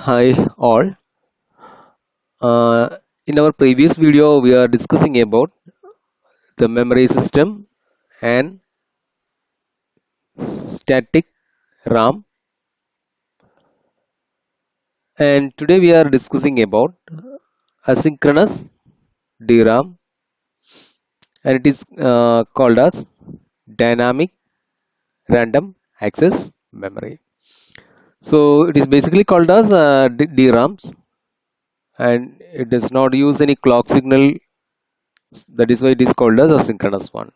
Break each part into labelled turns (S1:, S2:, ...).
S1: Hi all. In our previous video, we are discussing about the memory system and static RAM, and today we are discussing about asynchronous DRAM, and it is called as dynamic random access memory. So it is basically called as DRAMs, and it does not use any clock signal. That is why it is called as asynchronous one.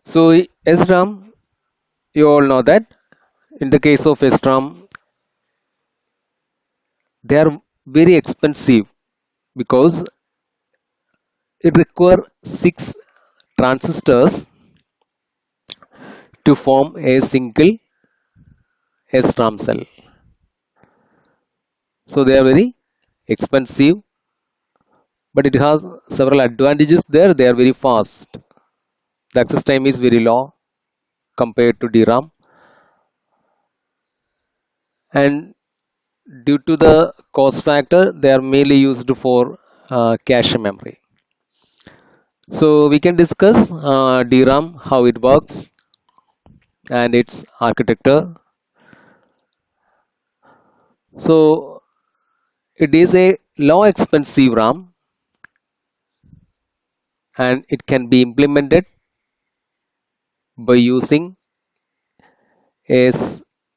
S1: So SRAM, you all know that in the case of SRAM, they are very expensive because it requires six transistors to form a single SRAM cell. So they are very expensive, but it has several advantages there. They are very fast. The access time is very low compared to DRAM, and due to the cost factor, they are mainly used for cache memory. So we can discuss DRAM, how it works, and its architecture. So it is a low expensive RAM and it can be implemented by using a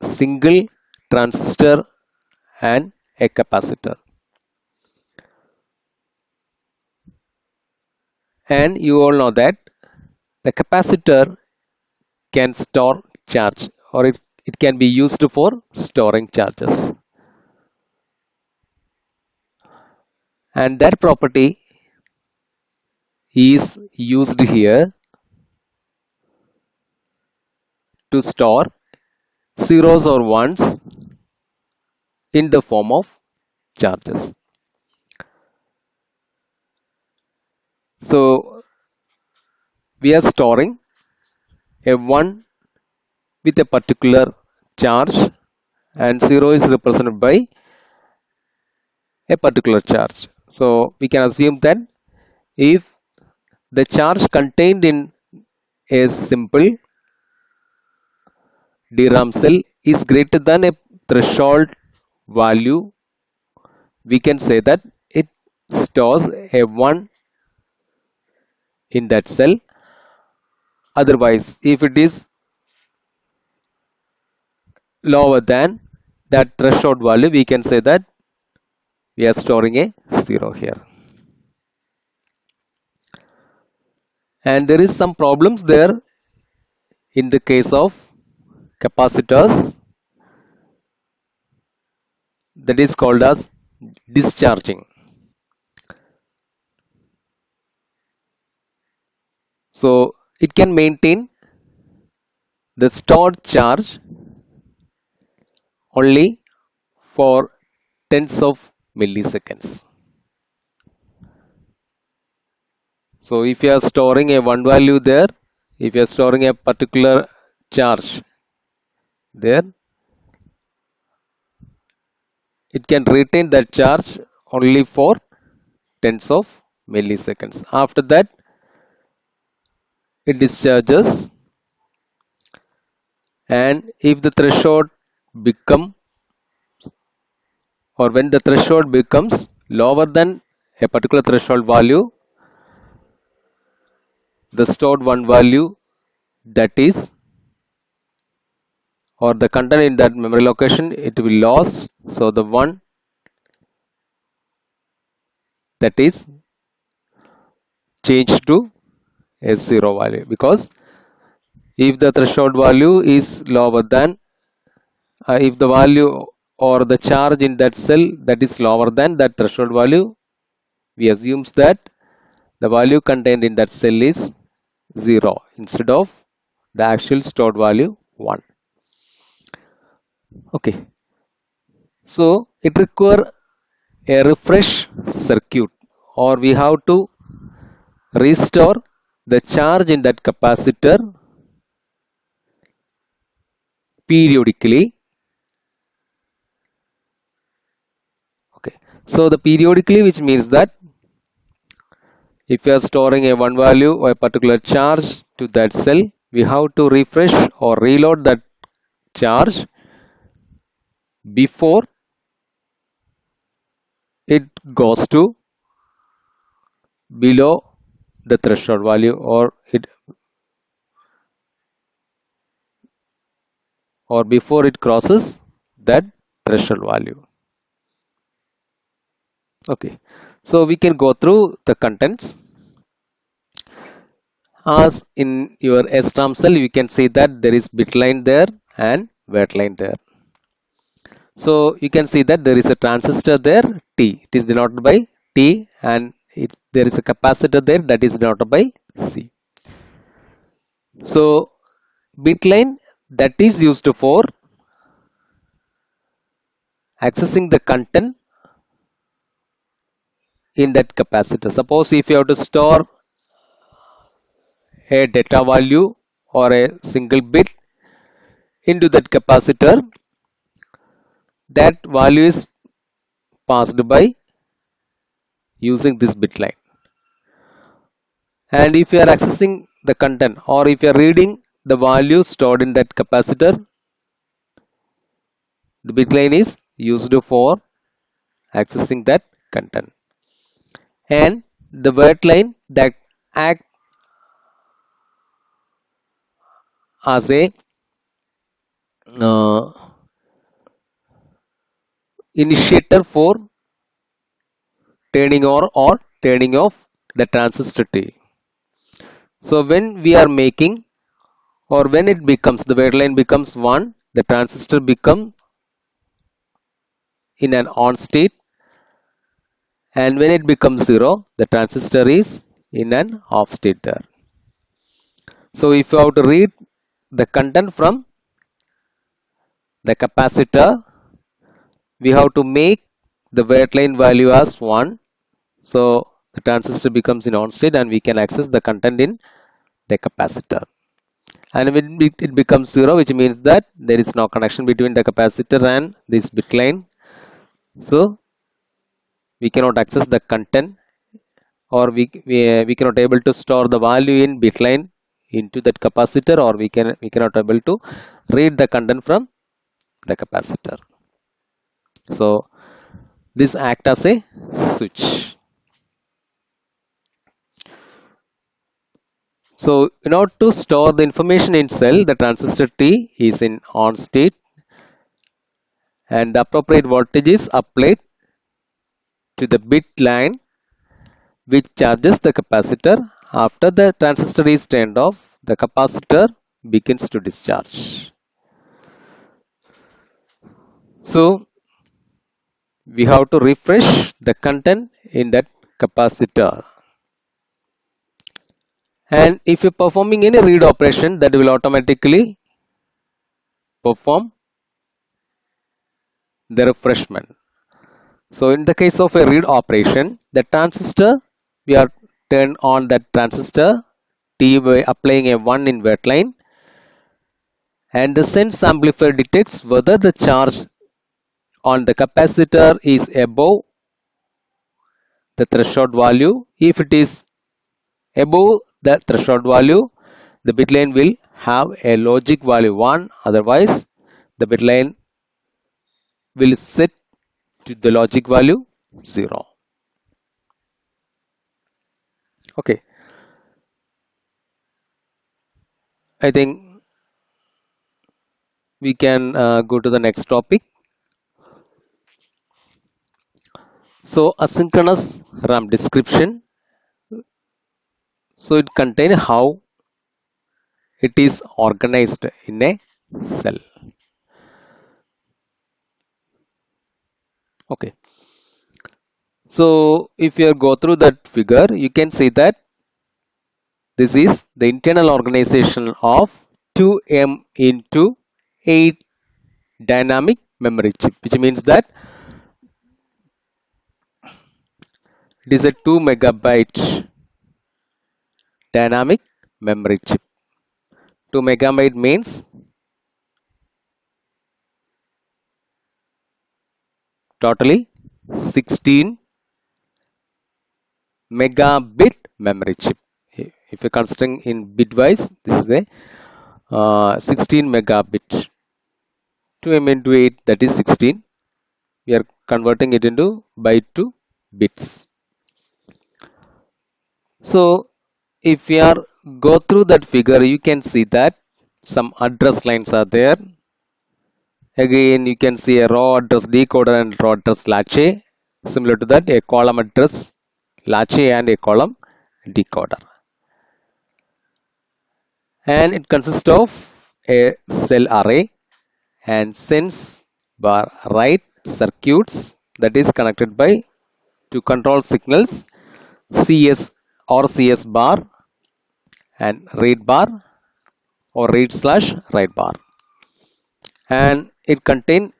S1: single transistor and a capacitor. And you all know that the capacitor can store charge, or it can be used for storing charges. And that property is used here to store zeros or ones in the form of charges. So we are storing a 1 with a particular charge, and 0 is represented by a particular charge. So we can assume that if the charge contained in a simple DRAM cell is greater than a threshold value, we can say that it stores a 1 in that cell. Otherwise, if it is lower than that threshold value, we can say that we are storing a 0 here. And there is some problems there in the case of capacitors, that is called as discharging. So it can maintain the stored charge only for tens of milliseconds. So if you are storing a one value there, if you are storing a particular charge there, it can retain that charge only for tens of milliseconds. After that, it discharges, and if the threshold become, or when the threshold becomes lower than a particular threshold value, the stored one value, that is, or the content in that memory location, it will lose. So the one, that is, changed to a 0 value, because if the threshold value is lower than, if the value or the charge in that cell that is lower than that threshold value, we assume that the value contained in that cell is 0 instead of the actual stored value 1. Okay, so it require a refresh circuit, or we have to restore the charge in that capacitor periodically So the periodically, which means that if you are storing a one value or a particular charge to that cell, we have to refresh or reload that charge before it goes to below the threshold value, or before it crosses that threshold value. Okay, so we can go through the contents. As in your SRAM cell, you can see that there is bit line there and wait line there. So you can see that there is a transistor there, T. It is denoted by T, and there is a capacitor there that is denoted by C. So bit line that is used for accessing the content in that capacitor. Suppose if you have to store a data value or a single bit into that capacitor, that value is passed by using this bit line. And if you are accessing the content, or if you are reading the value stored in that capacitor, the bit line is used for accessing that content. And the wait line that act as a uh, initiator for turning on or turning off the transistor T. So when we are making, or when it becomes, the wait line becomes 1, the transistor become in an on state, and when it becomes 0, the transistor is in an off state there. So if you have to read the content from the capacitor, we have to make the wait line value as 1. So the transistor becomes in on state and we can access the content in the capacitor. And when it becomes 0, which means that there is no connection between the capacitor and this bit line. So we cannot access the content, or we cannot able to store the value in bit line into that capacitor, or we cannot able to read the content from the capacitor. So this act as a switch. So in order to store the information in cell, the transistor T is in on state and the appropriate voltage is applied to the bit line which charges the capacitor. After the transistor is turned off, the capacitor begins to discharge. So we have to refresh the content in that capacitor. And if you're performing any read operation, that will automatically perform the refreshment. So in the case of a read operation, the transistor, we are turn on that transistor T by applying a 1 in wait line, and the sense amplifier detects whether the charge on the capacitor is above the threshold value. If it is above the threshold value, the bit line will have a logic value 1, otherwise the bit line will set to the logic value 0. Okay, I think we can go to the next topic. So asynchronous RAM description. So it contains how it is organized in a cell. Okay. So if you go through that figure, you can see that this is the internal organization of 2M into 8 dynamic memory chip, which means that it is a 2 megabyte dynamic memory chip. 2 megabyte means totally 16 megabit memory chip. If you're considering in bitwise, this is a 16 megabit. 2m into 8, that is 16. We are converting it into byte to bits. So if we are go through that figure, you can see that some address lines are there. Again, you can see a raw address decoder and raw address latch. Similar to that, a column address latch and a column decoder. And it consists of a cell array and sense bar write circuits that is connected by to control signals CS or CS bar and read bar or read slash write bar. And it contains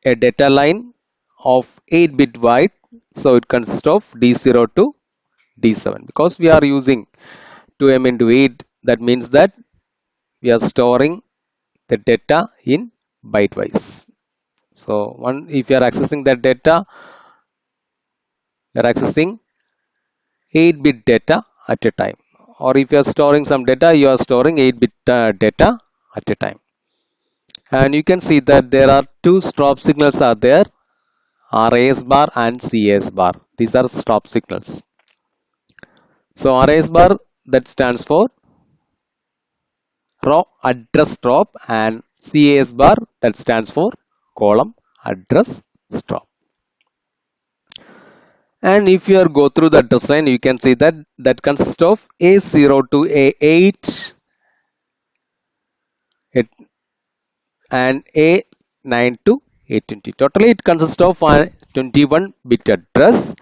S1: a data line of 8-bit wide, so it consists of D0 to D7. Because we are using 2m into 8, that means that we are storing the data in bytewise. So if you are accessing that data, you are accessing 8-bit data at a time, or if you are storing some data, you are storing 8-bit data at a time. And you can see that there are two stop signals are there, RAS bar and CAS bar. These are stop signals. So RAS bar, that stands for raw address stop, and CAS bar, that stands for column address stop. And if you are go through the address line, you can see that that consists of A0 to A8 and A9 to A20. Totally it consists of a 21-bit address,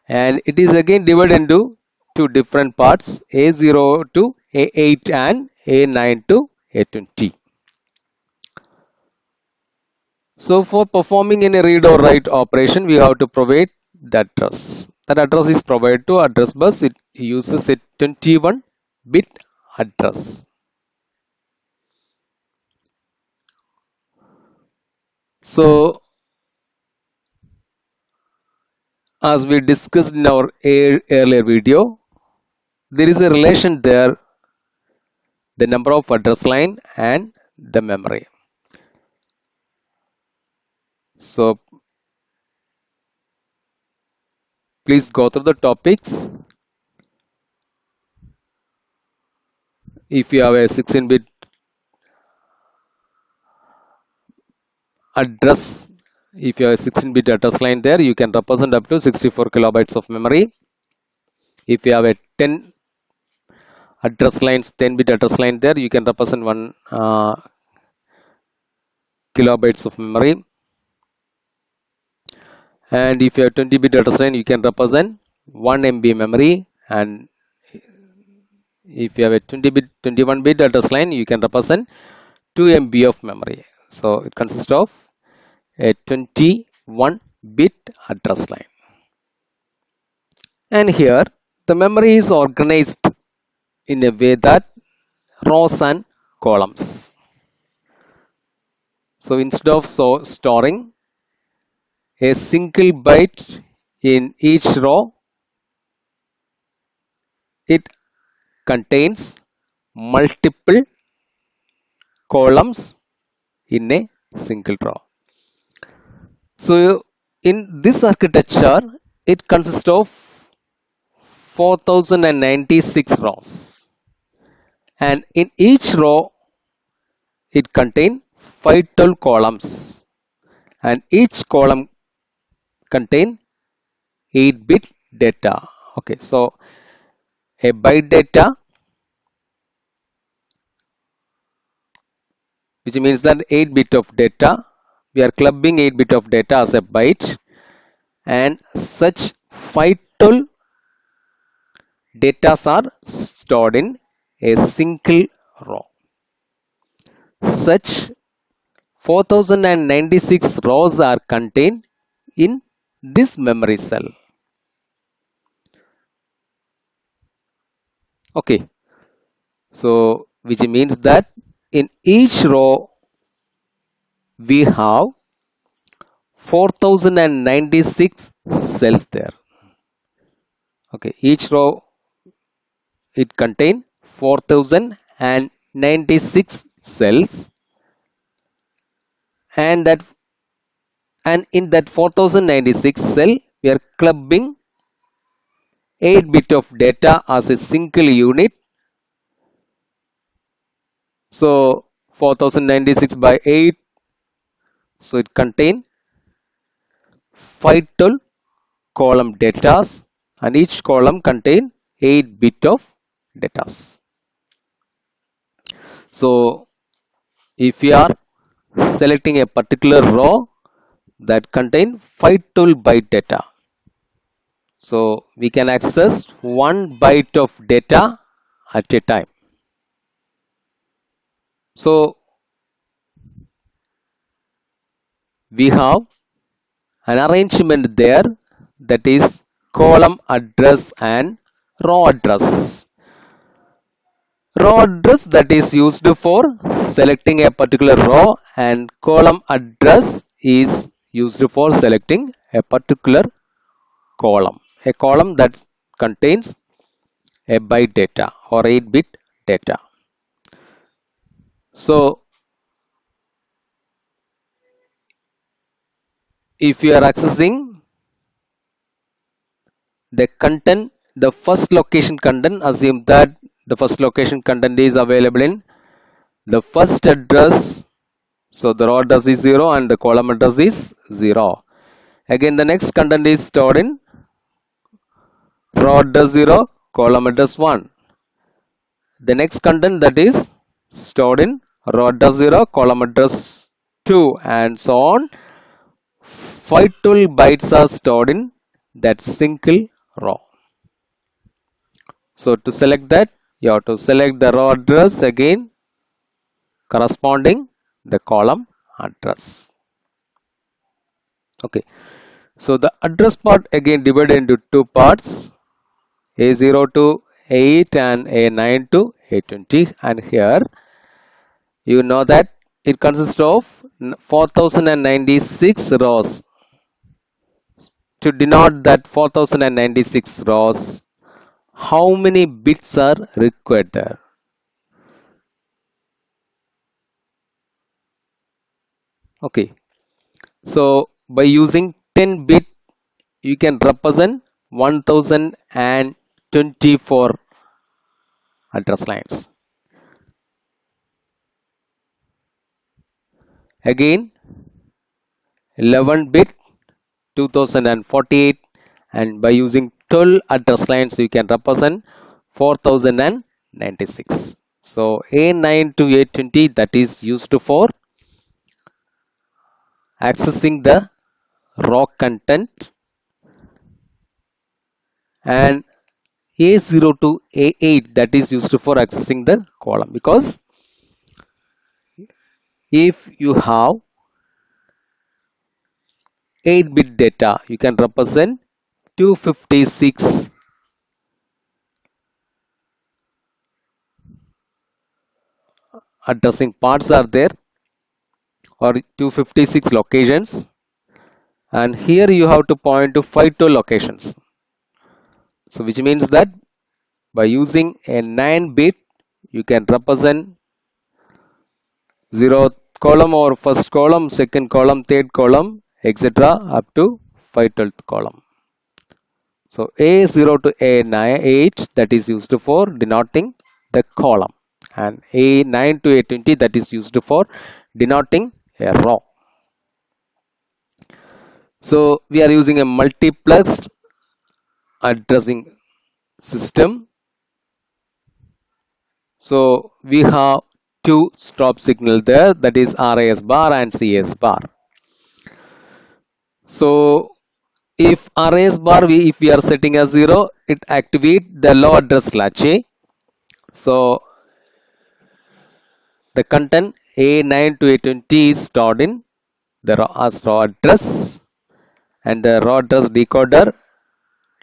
S1: and it is again divided into two different parts, A0 to A8 and A9 to A20. So for performing any read or write operation, we have to provide the address. That address is provided to address bus. It uses a 21-bit address. So as we discussed in our earlier video, there is a relation there, the number of address line and the memory. So please go through the topics. If you have a 16-bit address, if you have a 16-bit address line there, you can represent up to 64 kilobytes of memory. If you have a 10 address lines, 10-bit address line there, you can represent 1 kilobytes of memory. And if you have 20-bit address line, you can represent 1 MB memory. And if you have a 21-bit address line, you can represent 2 MB of memory. So it consists of a 21-bit address line. And here the memory is organized in a way that rows and columns. So instead of storing a single byte in each row, it contains multiple columns in a single row. So in this architecture, it consists of 4096 rows, and in each row it contains 512 columns, and each column contain 8-bit data. Okay, so a byte data, which means that 8-bit of data, we are clubbing 8-bit of data as a byte, and such 512 data are stored in a single row. Such 4096 rows are contained in this memory cell. Okay, so which means that in each row we have 4096 cells there. Okay, each row it contain 4096 cells, and in that 4096 cell we are clubbing 8 bit of data as a single unit. So 4096 by 8, so it contain 512 column datas, and each column contain 8 bit of datas. So if we are selecting a particular row that contain 512 byte data, so we can access 1 byte of data at a time. So we have an arrangement there, that is column address and row address. Row address that is used for selecting a particular row, and column address is used for selecting a particular column. A column that contains a byte data or 8-bit data. So if you are accessing the content, the first location content, assume that the first location content is available in the first address. So the row address is 0 and the column address is 0. Again, the next content is stored in row address 0, column address 1. The next content that is stored in row address 0, column address 2, and so on. 512 bytes are stored in that single row. So to select that, you have to select the row address again corresponding the column address. Okay. So the address part again divided into two parts, A0 to A8 and A9 to A20, and here you know that it consists of 4096 rows. To denote that 4096 rows, how many bits are required there? Okay, so by using 10 bit, you can represent 1024 address lines. Again, 11 bit 2048, and by using 12 address lines you can represent 4096. So A9 to A20, that is used for accessing the raw content, and A0 to A8 that is used for accessing the column, because if you have 8-bit data you can represent 256 addressing parts are there, or 256 locations, and here you have to point to 52 locations. So which means that by using a 9-bit you can represent 0th column or first column, second column, third column, etc. up to 512th column. So A0 to A8 that is used for denoting the column, and A9 to A20 that is used for denoting a row. So we are using a multiplexed addressing system. So we have two stop signal there, that is RAS bar and CS bar. So if RAS bar if we are setting as 0, it activate the low address latch. So the content A9 to A20 is stored in the raw address, and the raw address decoder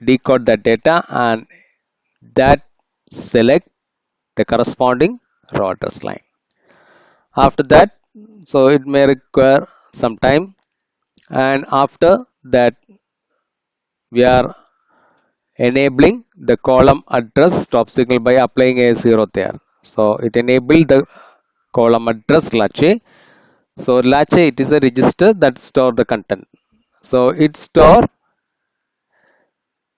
S1: decode the data, and that select the corresponding raw address line. After that, so it may require some time, and after that we are enabling the column address stop signal by applying a 0 there. So it enabled the column address latch. So latch it is a register that store the content. So it store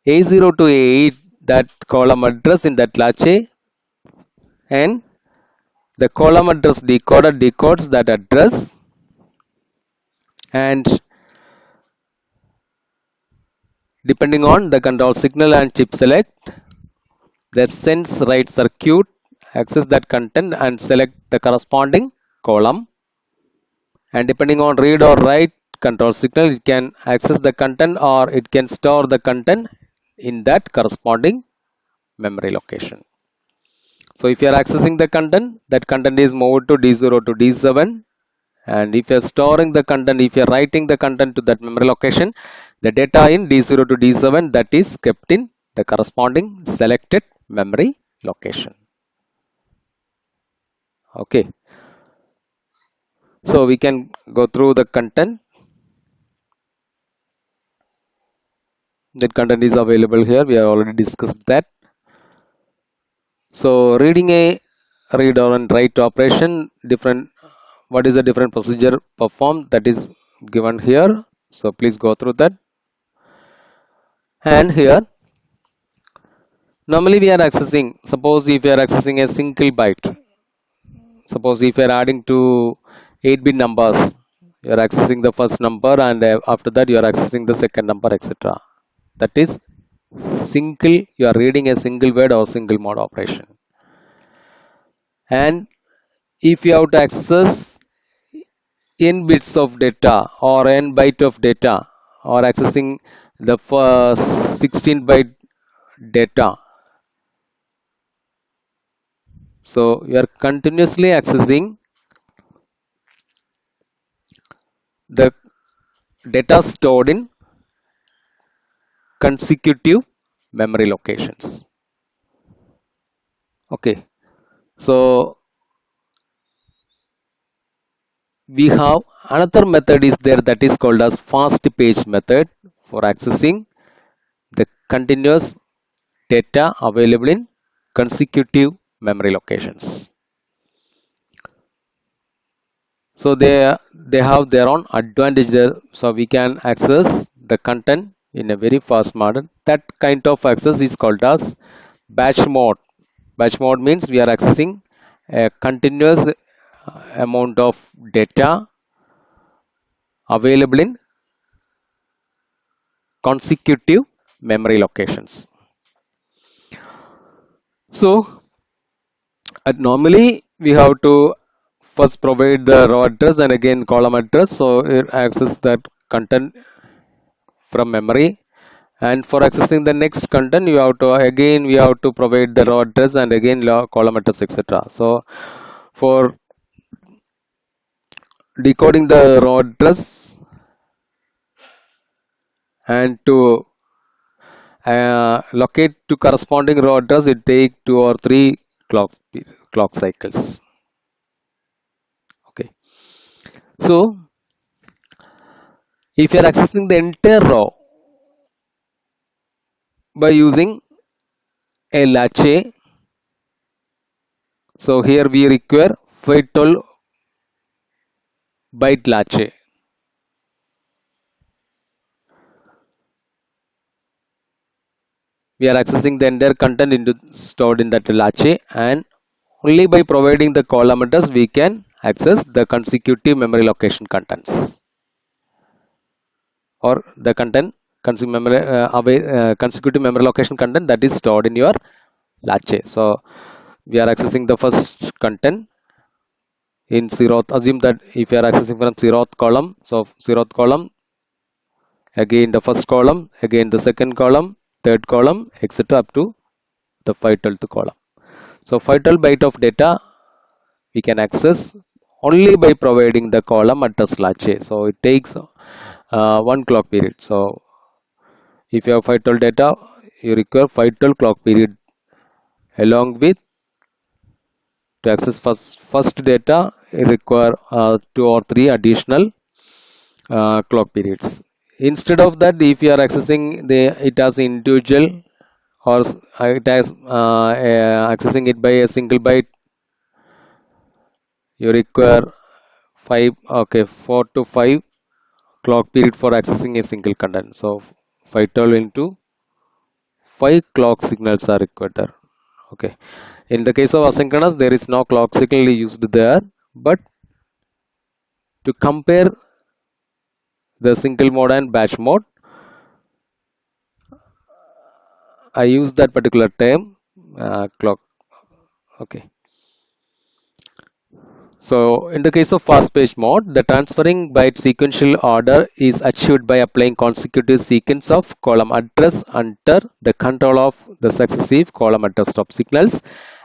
S1: A0 to A8 that column address in that latch, and the column address decoder decodes that address, and depending on the control signal and chip select, the sense write circuit access that content and select the corresponding column, and depending on read or write control signal it can access the content or it can store the content in that corresponding memory location. So if you are accessing the content, that content is moved to D0 to D7, and if you are storing the content, if you are writing the content to that memory location, the data in D0 to D7 that is kept in the corresponding selected memory location. Okay, so we can go through the content. That content is available here, we have already discussed that. So reading a read or and write operation, different, what is the different procedure performed, that is given here. So please go through that. And here normally we are accessing, suppose if you are accessing a single byte, suppose if you are adding to 8-bit numbers, you are accessing the first number, and after that you are accessing the second number, etc. That is single, you are reading a single word or single mode operation. And if you have to access n bits of data or n byte of data, or accessing the first 16 byte data, so you are continuously accessing the data stored in consecutive memory locations. Okay, so we have another method is there that is called as fast page method for accessing the continuous data available in consecutive memory locations. So they have their own advantage there. So we can access the content in a very fast manner. That kind of access is called as batch mode. Batch mode means we are accessing a continuous amount of data available in consecutive memory locations. So normally we have to first provide the row address and again column address, so it access that content from memory, and for accessing the next content you have to again we have to provide the row address and again column address, etc. So for decoding the row address and to locate to corresponding row address, it take 2 or 3 clock cycles. Okay, so if you are accessing the entire row by using a latch, so here we require 512 byte latch. We are accessing the entire content into stored in that latch, and only by providing the column address we can access the consecutive memory location contents, or the content consecutive memory location content that is stored in your latch. So we are accessing the first content in zeroth. Assume that if you are accessing from zeroth column, so zeroth column, again the first column, again the second column, third column, etc. up to the 512th column. So 512 byte of data we can access only by providing the column address latch. So it takes 1 clock period. So if you have 512 data, you require 512 clock period along with to access first data. You require 2 or 3 additional clock periods. Instead of that, if you are accessing it as individual or it has accessing it by a single byte, you require five, okay, 4 to 5 clock period for accessing a single content. So 512 into 5 clock signals are required there. Okay. In the case of asynchronous, there is no clock signal used there, but to compare the single mode and batch mode, I use that particular term clock. Okay. So in the case of fast page mode, the transferring byte sequential order is achieved by applying consecutive sequence of column address under the control of the successive column address stop signals.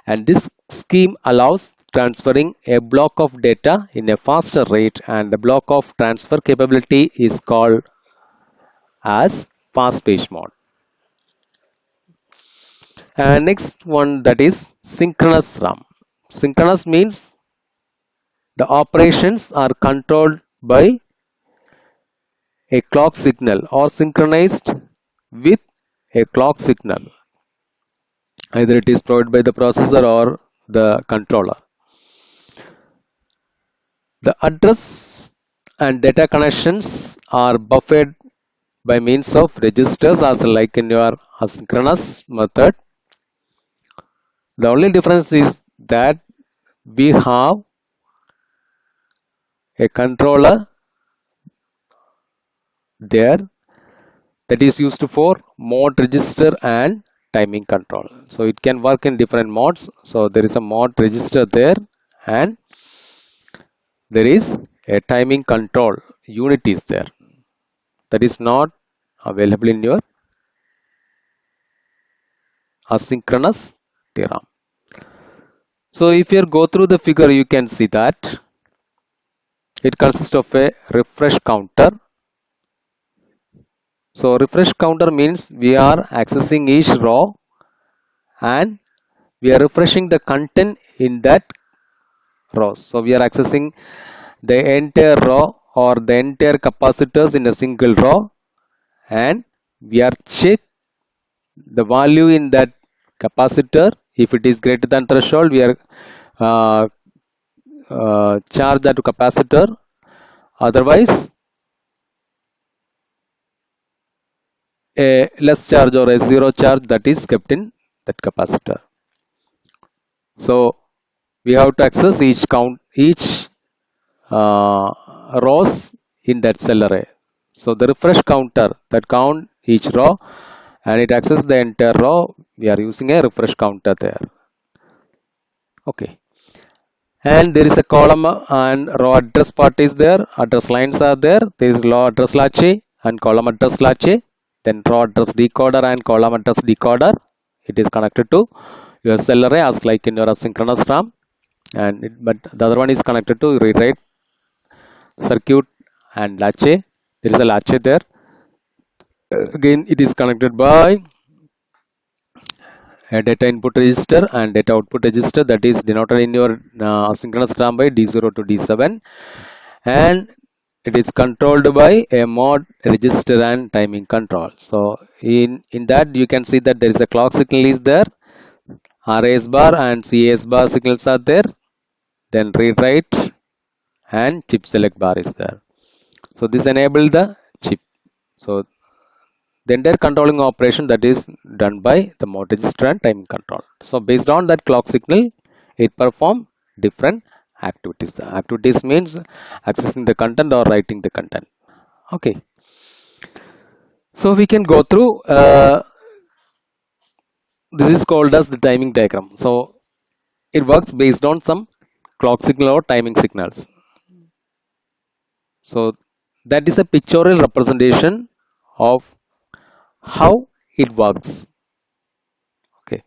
S1: And this scheme allows transferring a block of data in a faster rate, and the block of transfer capability is called as fast page mode. And next one, that is synchronous RAM. Synchronous means the operations are controlled by a clock signal or synchronized with a clock signal. Either it is provided by the processor or the controller. The address and data connections are buffered by means of registers as like in your asynchronous method. The only difference is that we have a controller there that is used for mode register and timing control. So it can work in different modes. So there is a mode register there, and there is a timing control unit is there that is not available in your asynchronous DRAM. So if you go through the figure, you can see that it consists of a refresh counter. So refresh counter means we are accessing each row and we are refreshing the content in that row. So we are accessing the entire row or the entire capacitors in a single row, and we are check the value in that capacitor. If it is greater than threshold, we are uh, charge that to capacitor. Otherwise, a less charge or a zero charge that is kept in that capacitor. So we have to access each uh, rows in that cell array. So the refresh counter that count each row and it accesses the entire row. We are using a refresh counter there. Okay. And there is a column and row address part is there. Address lines are there. There is row address latch and column address latch. Then row address decoder and column address decoder. It is connected to your cell array as like in your asynchronous RAM. But the other one is connected to read write circuit and latch. There is a latch there. Again, it is connected by a data input register and data output register that is denoted in your asynchronous RAM by D0 to D7, and it is controlled by a mode register and timing control. So in that you can see that there is a clock signal is there, RAS bar and CAS bar signals are there, then read write and chip select bar is there. So this enable the chip. So the entire controlling operation that is done by the mode register and timing control. So based on that clock signal, it perform different activities. The activities means accessing the content or writing the content. Okay. So we can go through. This is called as the timing diagram. So it works based on some clock signal or timing signals. So that is a pictorial representation of how it works. Okay.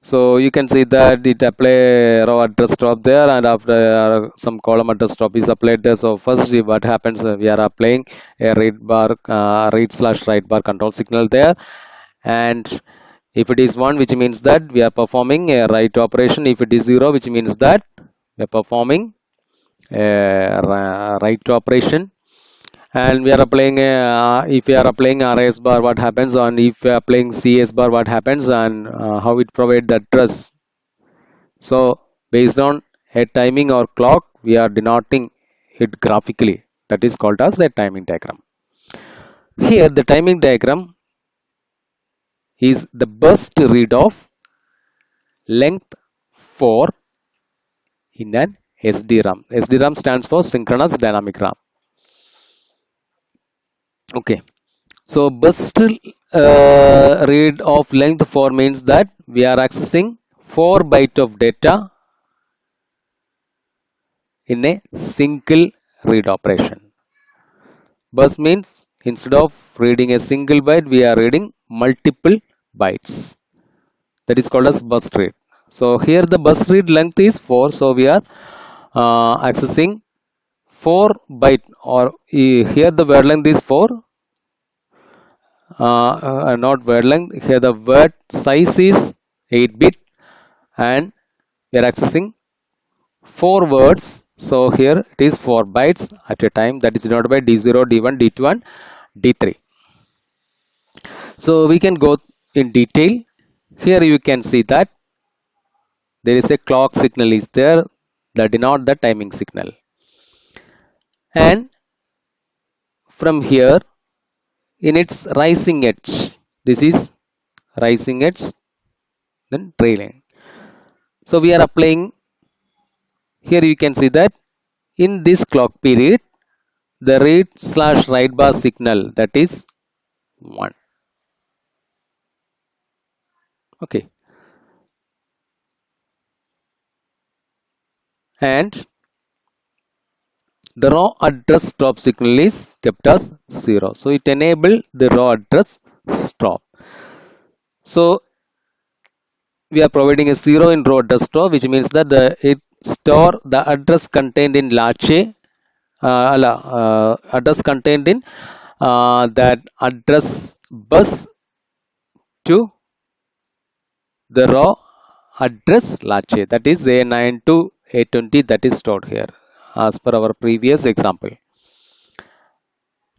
S1: So you can see that it apply row address stop there, and after some column address stop is applied there. So first what happens, we are applying a read slash write bar control signal there, and if it is 1, which means that we are performing a write operation. If it is 0, which means that we are performing a write operation. And we are applying if we are applying RS bar, what happens, and if we are applying CS bar, what happens, and how it provide the address. So based on a timing or clock, we are denoting it graphically. That is called as the timing diagram. Here the timing diagram is the burst read of length 4 in an SDRAM. SDRAM stands for synchronous dynamic RAM. Okay. So burst read of length 4 means that we are accessing 4 byte of data in a single read operation. Bus means instead of reading a single byte, we are reading multiple bytes. That is called as bus read. So here the bus read length is 4. So we are accessing 4 byte, or here the word length is 4. Not word length. Here the word size is 8 bit, and we are accessing 4 words. So here it is 4 bytes at a time, that is denoted by D0, D1, D2 and D3. So we can go in detail. Here you can see that there is a clock signal is there that denote the timing signal. And from here in its rising edge, this is rising edge, then trailing. So we are applying, here you can see that in this clock period, the read slash write bar signal, that is 1. Okay. And the raw address stop signal is kept as 0. So it enable the raw address stop. So we are providing a 0 in raw address stop, which means that it store the address contained in latch, address contained in that address bus to the raw address latch, that is A9 to A20, that is stored here as per our previous example.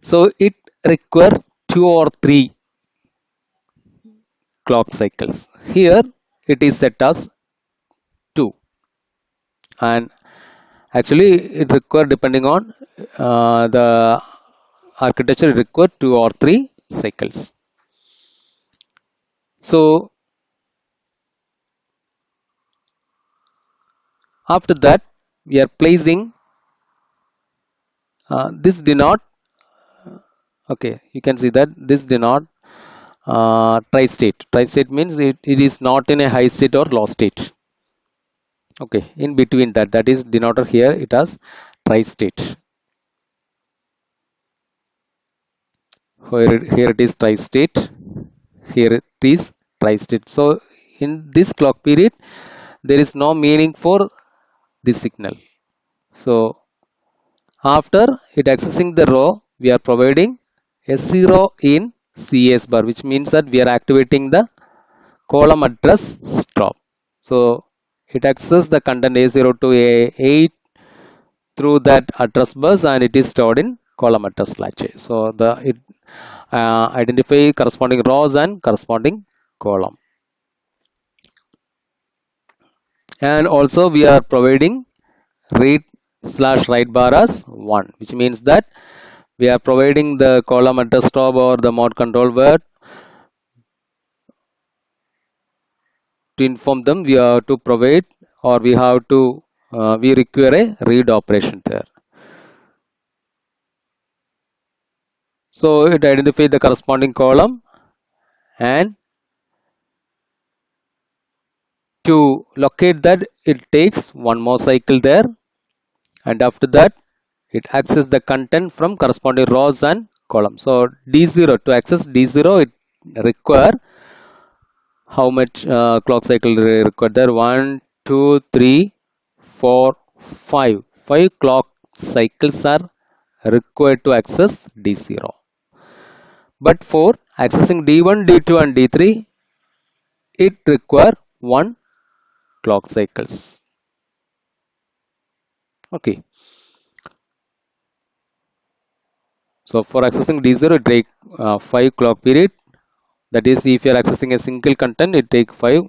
S1: So it require 2 or 3 clock cycles. Here it is set as 2, and actually it require, depending on the architecture, it require 2 or 3 cycles. So after that we are placing this denote. Okay, you can see that this denote tri-state. Tri-state means it is not in a high state or low state. Okay, in between that, that is denoted here, it has tri-state. Here it is tri-state, here it is tri-state. So in this clock period there is no meaning for this signal. So after it accessing the row, we are providing a 0 in CS bar, which means that we are activating the column address stop. So it accesses the content A0 to A8 through that address bus, and it is stored in column address latch. So the it identify corresponding rows and corresponding column. And also we are providing read slash write bar as 1, which means that we are providing the column address stop or the mode control word to inform them we have to provide, or we have to we require a read operation there. So it identifies the corresponding column, and to locate that it takes one more cycle there, and after that it access the content from corresponding rows and columns. So D0, to access D0 it require how much clock cycle required there? 1, 2, 3, 4, 5. 5 clock cycles are required to access D0. But for accessing D1, D2 and D3, it require 1 clock cycles. Okay. So for accessing D0 it take 5 clock period. That is, if you are accessing a single content it take 5.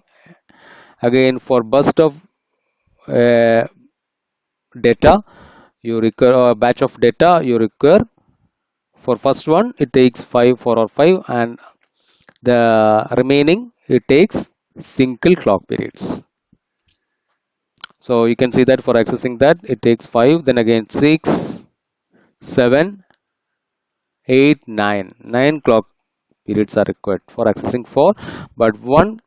S1: Again, for burst of uh, data you require a batch of data you require. For first one it takes 5, 4 or 5, and the remaining it takes single clock periods. So you can see that for accessing that it takes 5, then again 6, 7, 8, 9. 9 clock periods are required for accessing 4, but one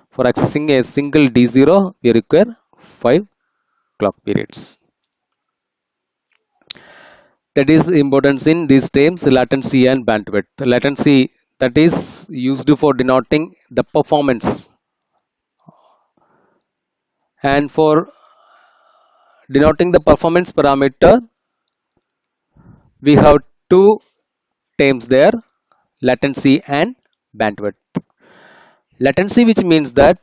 S1: for accessing a single D0 we require 5 clock periods. That is importance in these terms, latency and bandwidth. Latency, that is used for denoting the performance, and for denoting the performance parameter we have two terms there, latency and bandwidth. Latency, which means that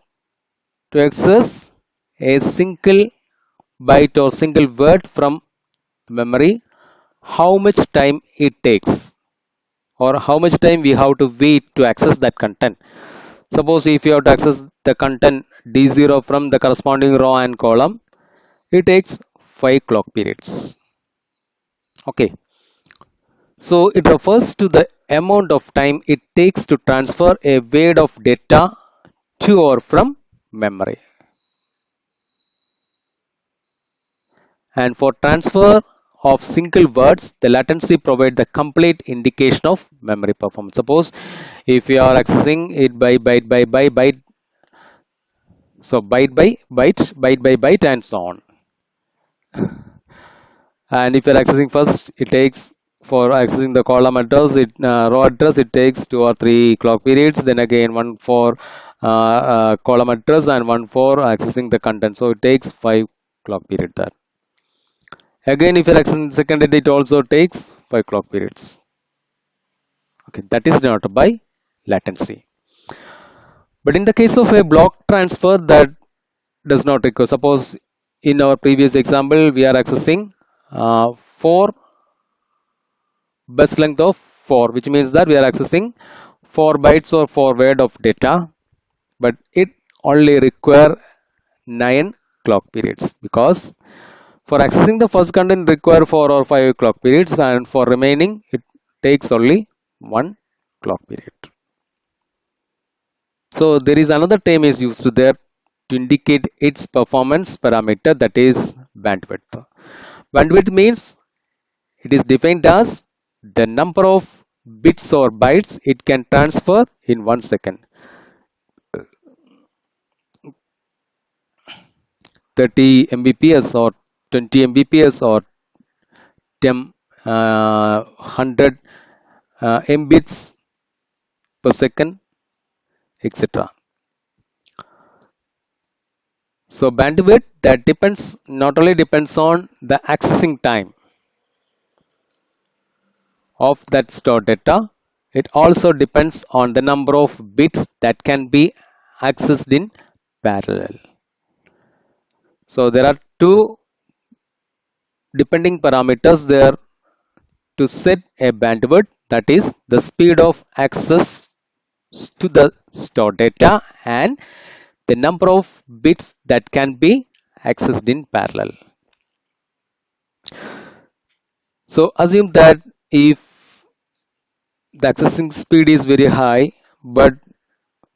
S1: to access a single byte or single word from memory, how much time it takes, or how much time we have to wait to access that content. Suppose if you have to access the content D0 from the corresponding row and column, it takes 5 clock periods. Okay, so it refers to the amount of time it takes to transfer a word of data to or from memory. And for transfer of single words, the latency provides the complete indication of memory performance. Suppose if you are accessing it by byte, so byte by byte, and so on. And if you're accessing first, it takes for accessing the column address, row address, it takes 2 or 3 clock periods. Then again, one for column address and one for accessing the content. So it takes 5 clock period there. Again, if you're accessing the second, it also takes 5 clock periods. Okay, that is denoted by latency. But in the case of a block transfer, that does not require. Suppose in our previous example, we are accessing 4 bus length of 4, which means that we are accessing 4 bytes or 4 word of data, but it only require 9 clock periods, because for accessing the first content require 4 or 5 clock periods, and for remaining it takes only 1 clock period. So there is another term is used there to indicate its performance parameter, that is bandwidth. Bandwidth means it is defined as the number of bits or bytes it can transfer in 1 second. 30 Mbps or 20 Mbps or 10, 100 Mbits per second, etc. So bandwidth, that depends, not only depends on the accessing time of that stored data, it also depends on the number of bits that can be accessed in parallel. So there are two depending parameters there to set a bandwidth, that is the speed of access to the stored data and the number of bits that can be accessed in parallel. So assume that if the accessing speed is very high, but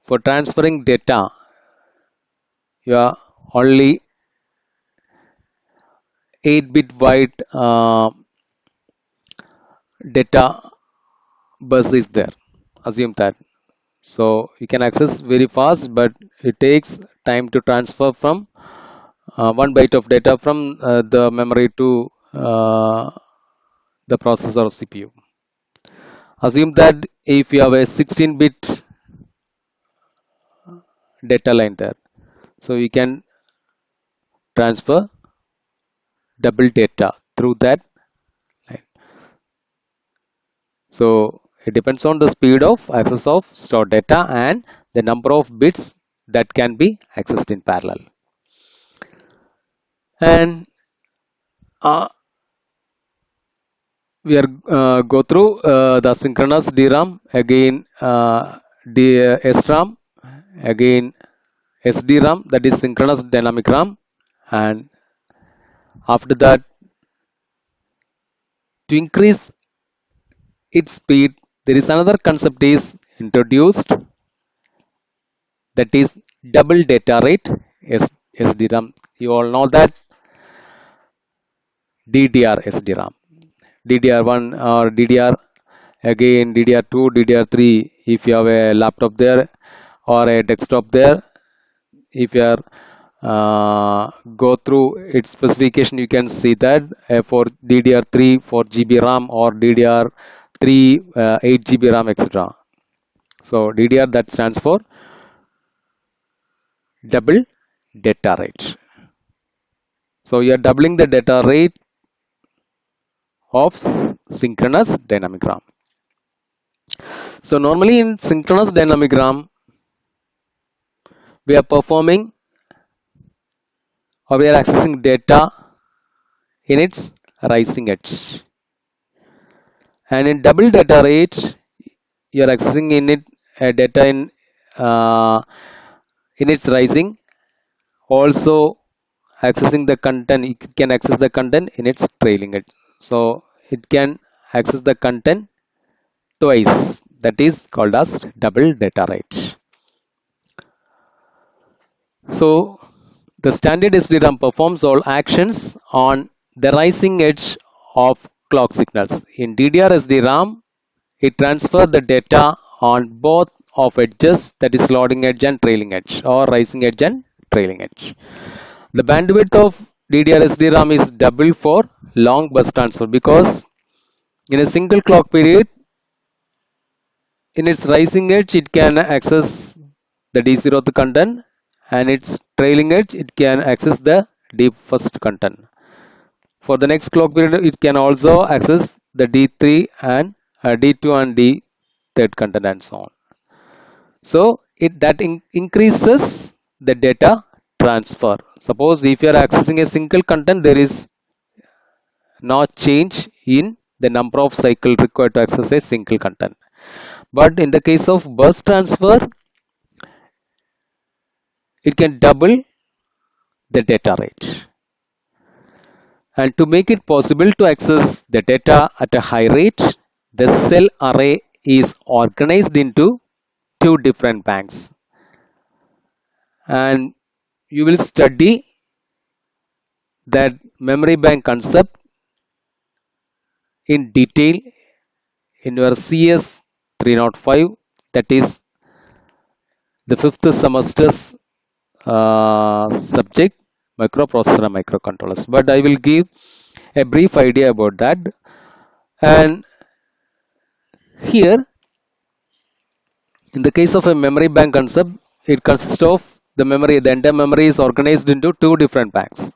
S1: for transferring data you are only 8-bit wide data bus is there. Assume that. So you can access very fast, but it takes time to transfer from 1 byte of data from the memory to the processor or CPU. Assume that if you have a 16-bit data line there, so you can transfer double data through that line. So it depends on the speed of access of stored data and the number of bits that can be accessed in parallel. And we are go through the synchronous DRAM, again SRAM, again SDRAM, that is synchronous dynamic RAM, and after that, to increase its speed, there is another concept is introduced, that is double data rate, SDRAM. You all know that DDR SDRAM, DDR1 or DDR, again DDR2, DDR3. If you have a laptop there or a desktop there, if you are go through its specification, you can see that for DDR3 4 GB RAM or DDR3 8 GB RAM, etc. So DDR, that stands for double data rate. So you are doubling the data rate of synchronous dynamic RAM. So normally in synchronous dynamic RAM, we are performing or we are accessing data in its rising edge. And in double data rate, you are accessing in it data uh, in its rising, also accessing the content. You can access the content in its trailing edge. So it can access the content twice. That is called as double data rate. So the standard SDRAM performs all actions on the rising edge of clock signals. In DDR SDRAM, it transfers the data on both of edges, that is loading edge and trailing edge, or rising edge and trailing edge. The bandwidth of DDR SDRAM is double for long bus transfer, because in a single clock period, in its rising edge, it can access the D0th content, and its trailing edge, it can access the D1st content. For the next clock period, it can also access the D3 and D2 and D3rd content, and so on. So it that increases the data transfer. Suppose if you are accessing a single content, there is no change in the number of cycle required to access a single content. But in the case of bus transfer, it can double the data rate. And to make it possible to access the data at a high rate, the cell array is organized into two different banks. And you will study that memory bank concept in detail in your CS 305, that is the fifth semester's subject, microprocessor and microcontrollers. But I will give a brief idea about that. And here, in the case of a memory bank concept, it consists of the memory. The entire memory is organized into two different banks,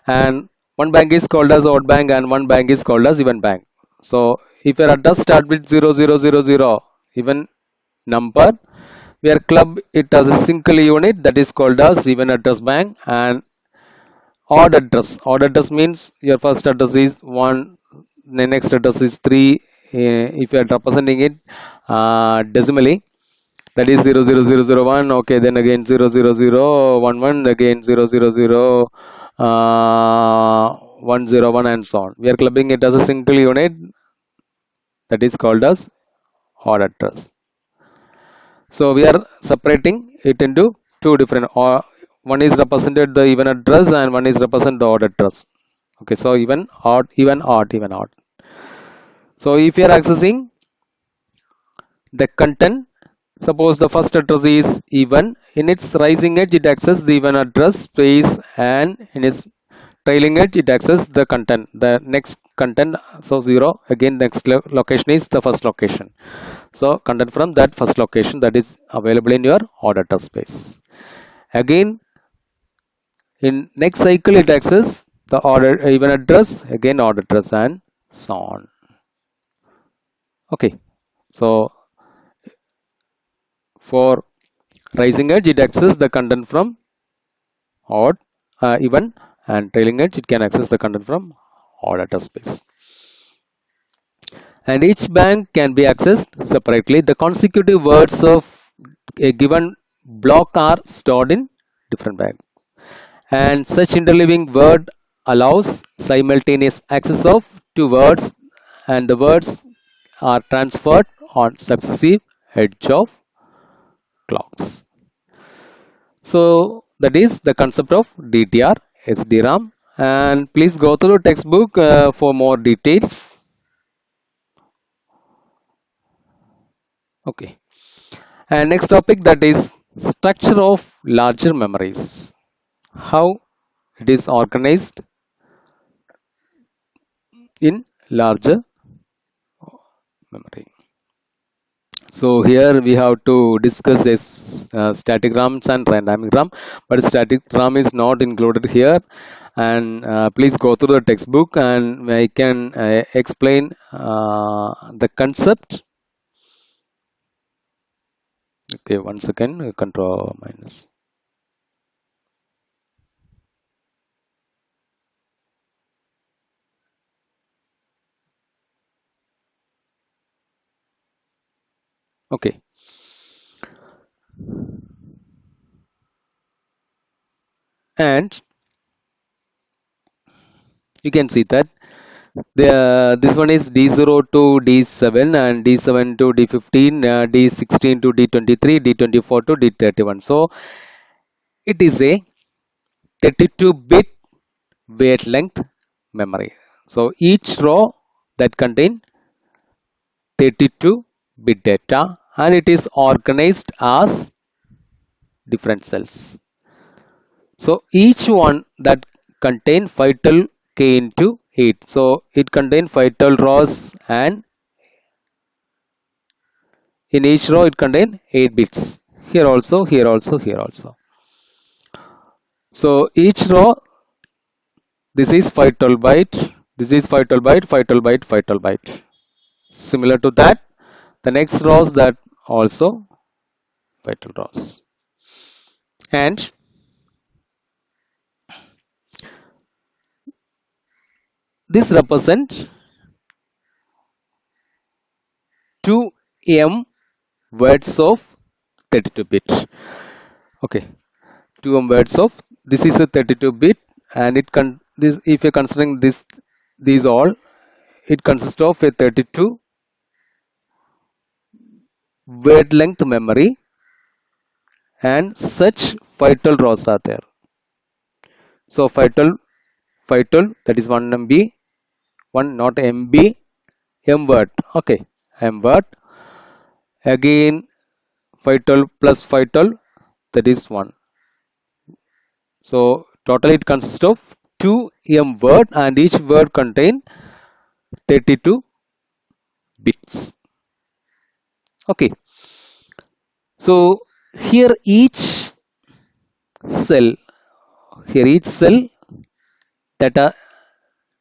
S1: and one bank is called as odd bank and one bank is called as even bank. So if your address start with 0000 even number, we are club it as a single unit, that is called as even address bank. And odd address, means your first address is 1, the next address is 3. If you are representing it decimally, that is 00001. Okay, then again 00011, again 000 101, and so on. We are clubbing it as a single unit, that is called as odd address. So we are separating it into two different, or one is represented the even address and one is represent the odd address. Okay, so even odd, even odd, even odd. So if you are accessing the content, suppose the first address is even, in its rising edge it accesses the even address space, and in its trailing edge it accesses the content, the next content. So 0, again next location is the first location. So content from that first location, that is available in your odd address space. Again in next cycle it accesses the order even address, again odd address, and so on. Okay, so for rising edge it accesses the content from odd, even, and trailing edge it can access the content from odd address space. and each bank can be accessed separately. The consecutive words of a given block are stored in different banks, and such interleaving word allows simultaneous access of two words, and the words are transferred on successive edge of clocks. So that is the concept of DTR SDRAM, and please go through the textbook for more details. Okay, and next topic, that is structure of larger memories. How it is organized in larger memory. So here we have to discuss this static RAMs and dynamic RAM, but static RAM is not included here. And please go through the textbook, and I can explain the concept. Okay, one second. Control minus. Okay, and you can see that this one is D0 to D7 and D7 to D15, D16 to D23, D24 to D31. So it is a 32-bit wavelength memory. So each row that contain 32-bit data, and it is organized as different cells. So each one that contain 512 k into 8. So it contain 512 rows, and in each row it contain 8 bits. Here also, here also, here also. So each row, this is 512 byte, this is 512 byte, 512 byte, 512 byte. Similar to that, the next rows that also 512 rows. And this represent 2m words of 32-bit. Okay, 2m words of, this is a 32-bit, and it can this, if you're considering this, these all, it consists of a 32 word length memory, and such 512 rows are there. So 512, that is 1 MB, one not MB, M word. Okay, M word. Again 512 plus 512, that is 1. So total it consists of 2m word, and each word contain 32 bits. Okay, so here each cell, that are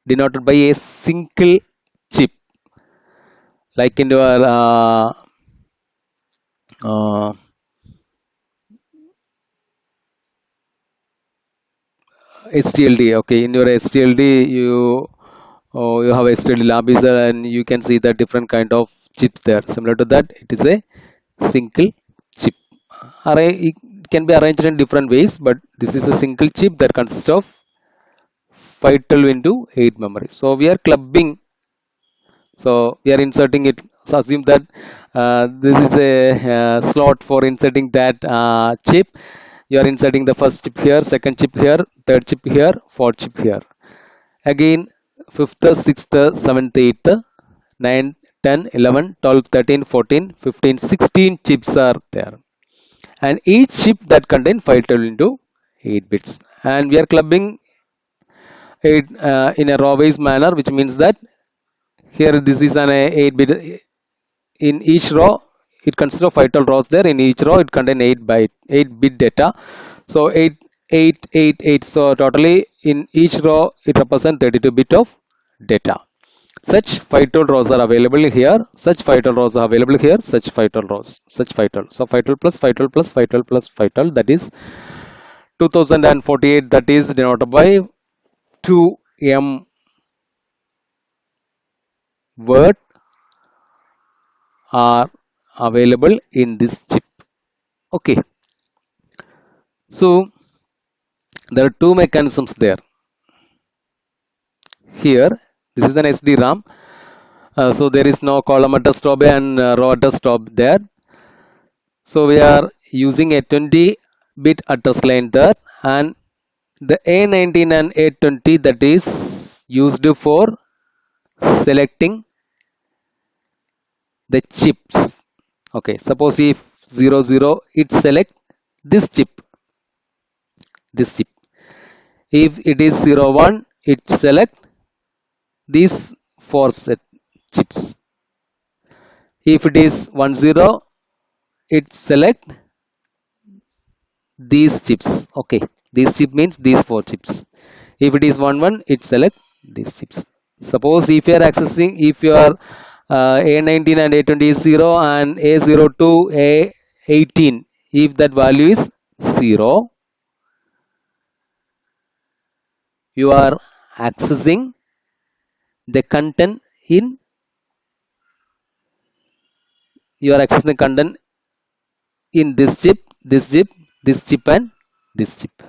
S1: denoted by a single chip, like in your uh, STLD. Okay, in your STLD you have STLD lab is there, and you can see the different kind of chips there. Similar to that, it is a single chip. It can be arranged in different ways, but this is a single chip that consists of 512 into 8 memory. So we are clubbing. So we are inserting it. So assume that this is a slot for inserting that chip. You are inserting the first chip here, second chip here, third chip here, fourth chip here. Again, 5th, 6th, 7th, 8th, 9, 10, 11, 12, 13, 14, 15, 16 chips are there. And each chip that contain 512 into 8 bits. And we are clubbing it in a row wise manner, which means that here this is an 8 bit. In each row it consists of 512 rows there. In each row it contain 8 bit data. So 8 so totally in each row it represents 32 bit of data. Such 512 rows are available here, such 512 rows are available here, such 512 rows, such 512. So 512 plus 512 plus 512 plus 512, that is 2048, that is denoted by 2m word are available in this chip. Okay, so there are two mechanisms there. Here, this is an SD-RAM. So there is no column address stop and row address stop there. So we are using a 20-bit address line there, and the A19 and A20 that is used for selecting the chips. Okay, suppose if 00 it select this chip. If it is 01 it select these four set chips. If it is 10 it select these chips. Okay, these chip means these four chips. If it is 11 it select these chips. Suppose if you are accessing, if you are A19 and A20 is 0 and A02 A18, if that value is 0, you are accessing the content in, you are accessing the content in this chip and this chip.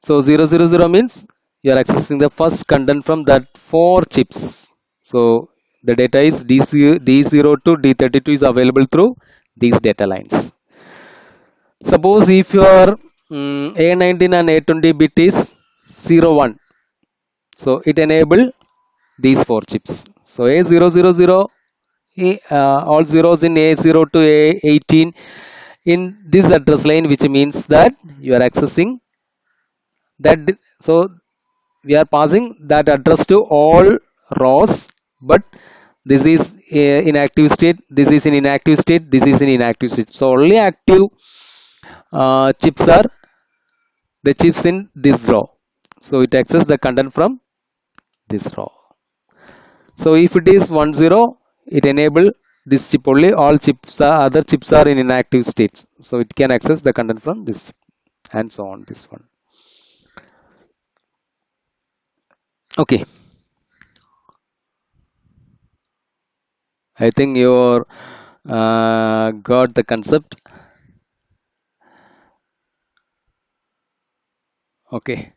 S1: So 000 means you are accessing the first content from that four chips. So the data is D0 to D32 is available through these data lines. Suppose if your A19 and A20 bit is 01, so it enable these four chips. So A000, all zeros in A0 to A18 in this address line, which means that you are accessing that. So we are passing that address to all rows, but this is in active state, this is in inactive state, this is in inactive state. So only active chips are the chips in this row. So it access the content from this row. So if it is 10, it enable this chip only. All chips are, other chips are in inactive states. So it can access the content from this chip and so on. This one. Okay. I think you got the concept. Okay.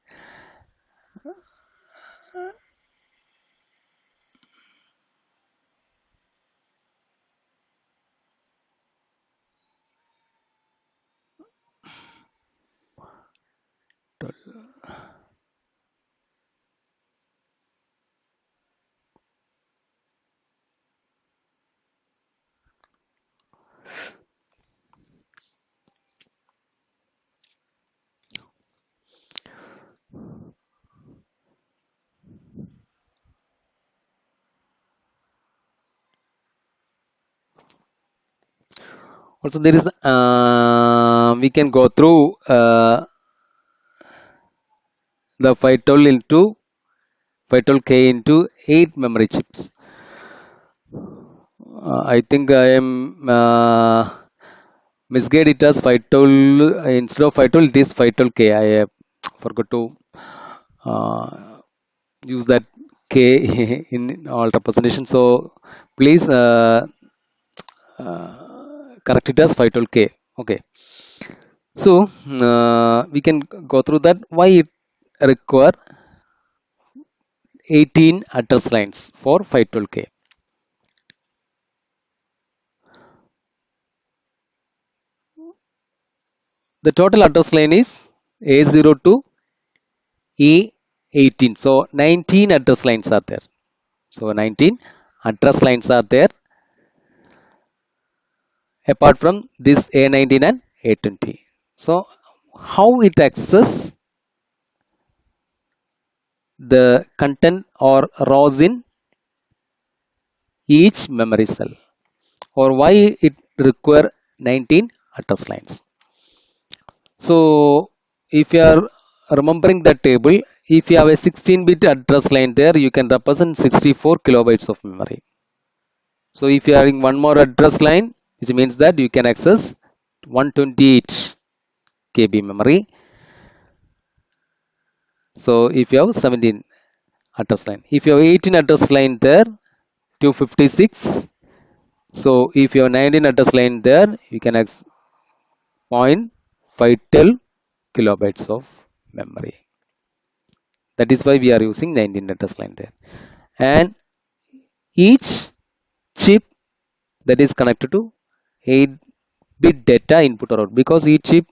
S1: Also, there is we can go through the 512 into 512K into 8 memory chips. I think I am misguided it as 512 instead of 512 it is 512K. I forgot to use that K in all representation. So please correct it as 512K. Okay. So we can go through that. Why it require 18 address lines for 512K? The total address line is A0 to A18. So 19 address lines are there. So 19 address lines are there apart from this A19 and A20. So how it access the content or rows in each memory cell, or why it require 19 address lines? So if you are remembering that table, if you have a 16-bit address line there, you can represent 64 kilobytes of memory. So if you are having one more address line, which means that you can access 128 KB memory. So if you have 17 address line, if you have 18 address line there, 256 So if you have 19 address line there, you can access 0.512 kilobytes of memory. That is why we are using 19 address line there. And each chip that is connected to 8-bit data input or out, because each chip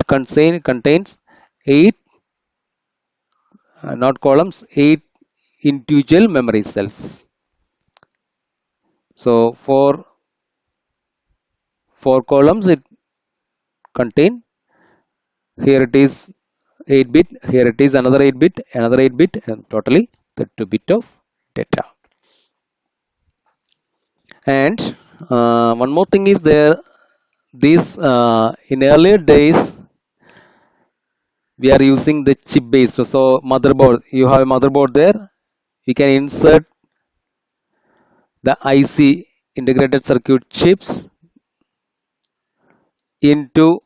S1: contains 8 not columns, 8 individual memory cells. So for 4 columns it contain, here it is 8 bit, here it is another 8 bit, another 8 bit, and totally 32 bit of data. And one more thing is there, this in earlier days we are using the chip based. So motherboard, you have a motherboard there, you can insert the IC, integrated circuit chips, into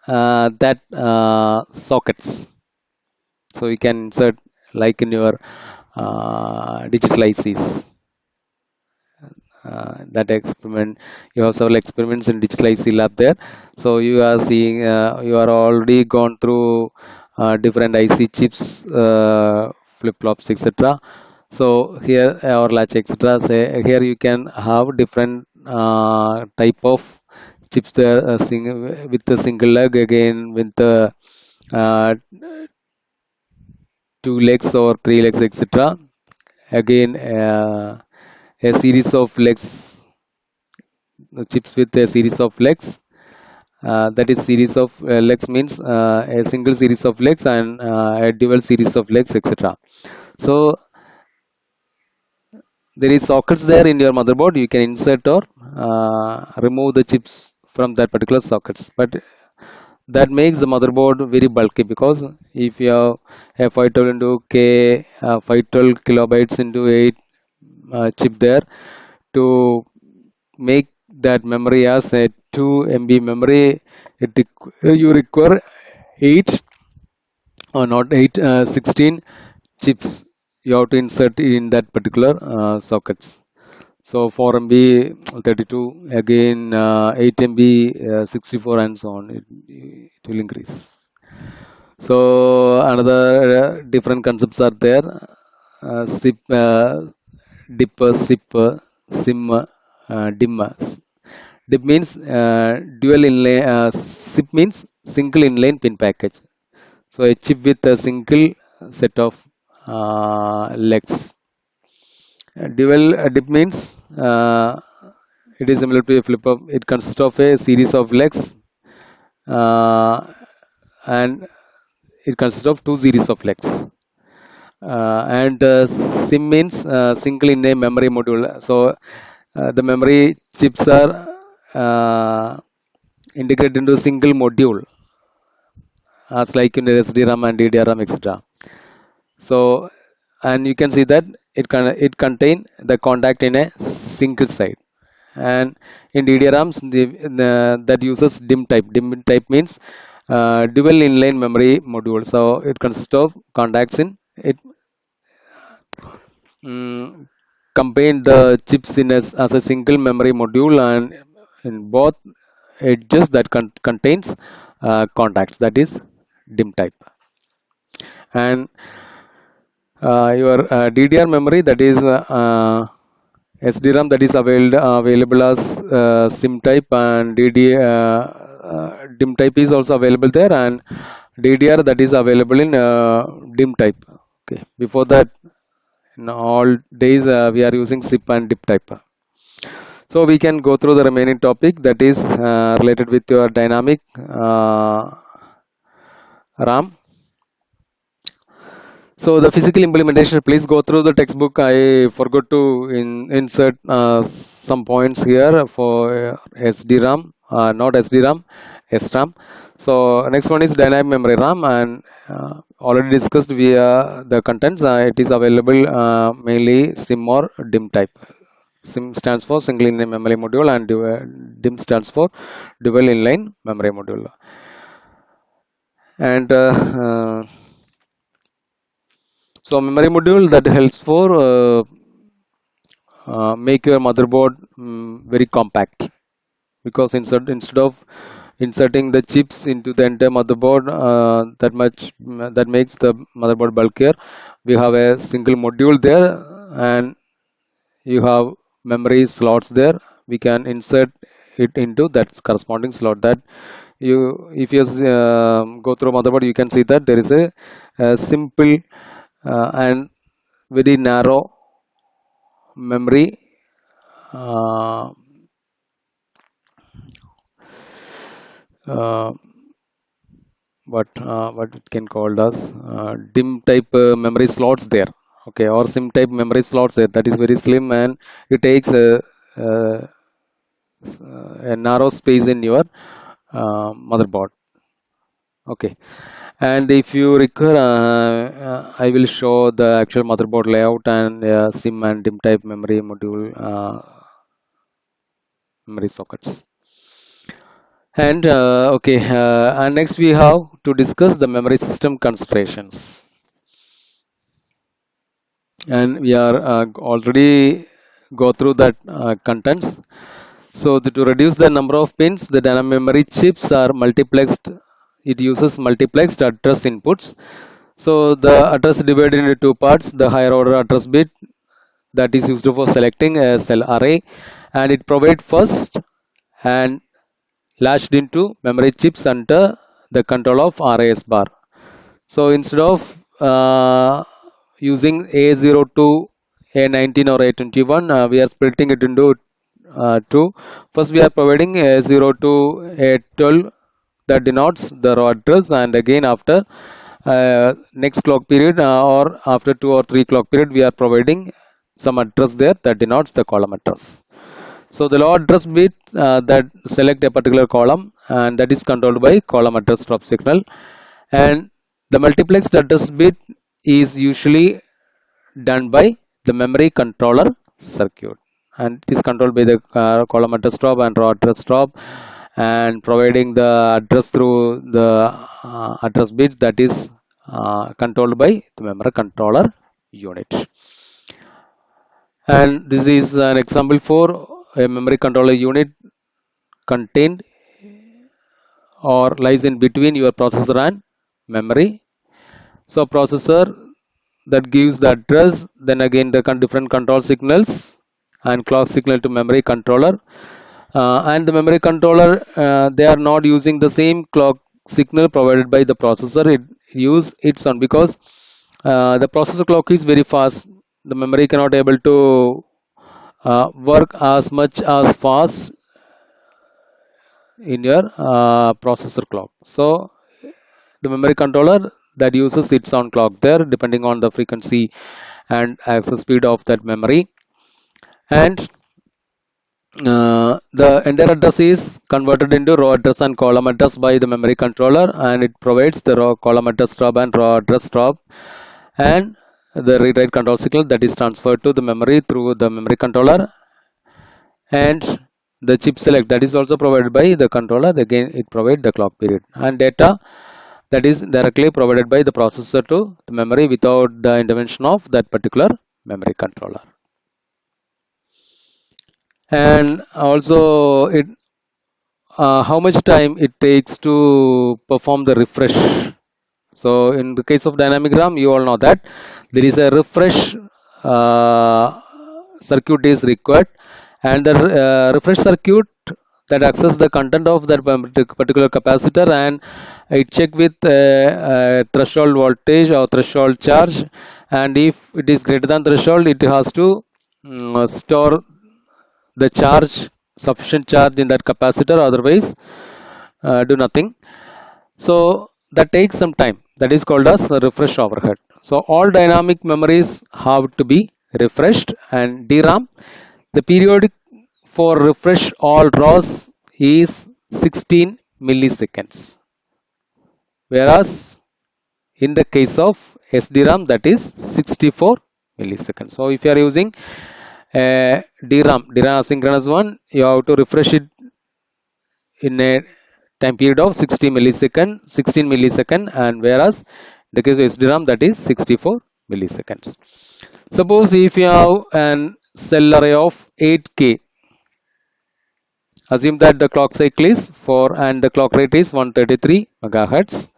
S1: that sockets. So you can insert like in your digital ICs. That experiment, you have several experiments in digital IC lab there. So you are seeing, you are already gone through different IC chips, flip flops, etc. So here or latch, etc. Say here you can have different type of chips there, with the single leg, again with the uh, 2 legs or 3 legs, etc. Again, a series of legs, chips with a series of legs. That is series of legs means a single series of legs and a dual series of legs, etc. So there is sockets there in your motherboard. You can insert or remove the chips from that particular sockets. But that makes the motherboard very bulky, because if you have a 512 into K, 512 kilobytes into 8 chip there, to make that memory as a 2 MB memory, you require 8 or not 8, 16 chips you have to insert in that particular sockets. So 4 MB 32, again 8 MB 64, and so on. It will increase. So another different concepts are there. SIP, dipper, sipper, sim, dimmer. DIP means dual inlay. SIP means single inline pin package. So a chip with a single set of legs. Dual DIP means it is similar to a flip flop. It consists of a series of legs, uh, and it consists of two series of legs. And SIM means single in a memory module. So the memory chips are integrated into a single module, as like in SDRAM and DDRAM, etc. So, and you can see that it contain the contact in a single side. And in DDRAMs, that uses DIM type. DIM type means dual inline memory module. So it consists of contacts in it. mm, Combine the chips in as a single memory module, and in both edges that contains contacts, that is DIM type. And your DDR memory, that is SDRAM, that is available as SIM type, and DIM type is also available there, and DDR, that is available in DIM type. Okay, before that, in all days we are using SIP and DIP type. So we can go through the remaining topic, that is related with your dynamic RAM. So the physical implementation, please go through the textbook. I forgot to insert some points here for SDRAM, not SDRAM, SRAM. So next one is dynamic memory RAM, and already discussed via the contents. It is available mainly SIM or DIM type. SIM stands for single inline memory module, and DIM stands for dual inline memory module. And so memory module that helps for make your motherboard very compact, because instead of inserting the chips into the entire motherboard, that makes the motherboard bulkier. We have a single module there, and you have memory slots there. We can insert it into that corresponding slot. That you, if you go through motherboard, you can see that there is a simple and very narrow memory, uh, uh, what it can called as DIM type memory slots there, okay, or SIM type memory slots there. That is very slim, and it takes uh, a narrow space in your motherboard. Okay, and if you require, I will show the actual motherboard layout and SIM and DIM type memory module memory sockets. And okay, and next we have to discuss the memory system considerations. And we are already go through that contents. So to reduce the number of pins, the dynamic memory chips are multiplexed. It uses multiplexed address inputs. So the address divided into two parts: the higher order address bit, that is used for selecting a cell array, and it provides first and latched into memory chips under the control of RAS bar. So instead of using A02, A19 or A21, we are splitting it into two. First, we are providing A02, A12, that denotes the raw address, and again after next clock period or after 2 or 3 clock period, we are providing some address there that denotes the column address. So the raw address bit that select a particular column, and that is controlled by column address stop signal, and the multiplexed address bit is usually done by the memory controller circuit, and it is controlled by the column address stop and raw address stop, and providing the address through the address bit that is controlled by the memory controller unit. And this is an example for a memory controller unit contained or lies in between your processor and memory. So processor that gives the address, then again the different control signals and clock signal to memory controller, and the memory controller, they are not using the same clock signal provided by the processor. It use its own, because the processor clock is very fast. The memory cannot able to work as much as fast in your processor clock. So the memory controller that uses its own clock there, depending on the frequency and access speed of that memory. And the entire address is converted into row address and column address by the memory controller, and it provides the row column address stop and row address stop, and the read write control signal that is transferred to the memory through the memory controller, and the chip select that is also provided by the controller. Again, it provides the clock period and data that is directly provided by the processor to the memory without the intervention of that particular memory controller. And also it how much time it takes to perform the refresh. So in the case of dynamic RAM, you all know that there is a refresh uh, circuit is required, and the refresh circuit that access the content of that particular capacitor, and it check with threshold voltage or threshold charge, and if it is greater than threshold, it has to store the charge, sufficient charge in that capacitor, otherwise do nothing. So that takes some time, that is called as refresh overhead. So all dynamic memories have to be refreshed, and DRAM, the periodic for refresh all rows is 16 milliseconds, whereas in the case of SDRAM, that is 64 milliseconds. So if you are using DRAM asynchronous one, you have to refresh it in a time period of 16 millisecond, and whereas the case of SDRAM, that is 64 milliseconds. Suppose if you have an cell array of 8K, Assume that the clock cycle is 4 and the clock rate is 133 megahertz.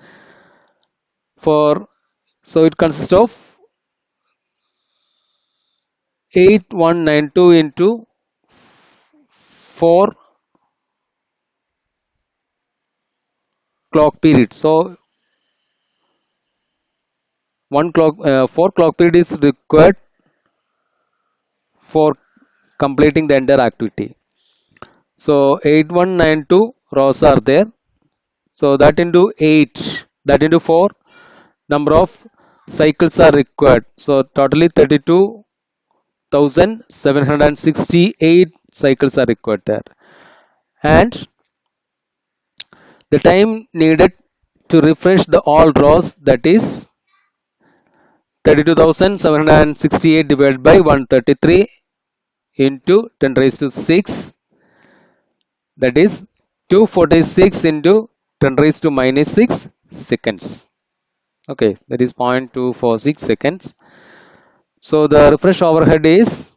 S1: For so it consists of 8192 into 4 clock period. So one clock 4 clock period is required for completing the entire activity. So 8192 rows are there. So that into 8, that into 4, number of cycles are required. So totally 32,768 cycles are required there. And the time needed to refresh the all rows, that is 32,768 divided by 133 into 10 raised to 6, that is 246 into 10 raised to minus 6 seconds. Okay, that is 0.246 seconds. So the refresh overhead is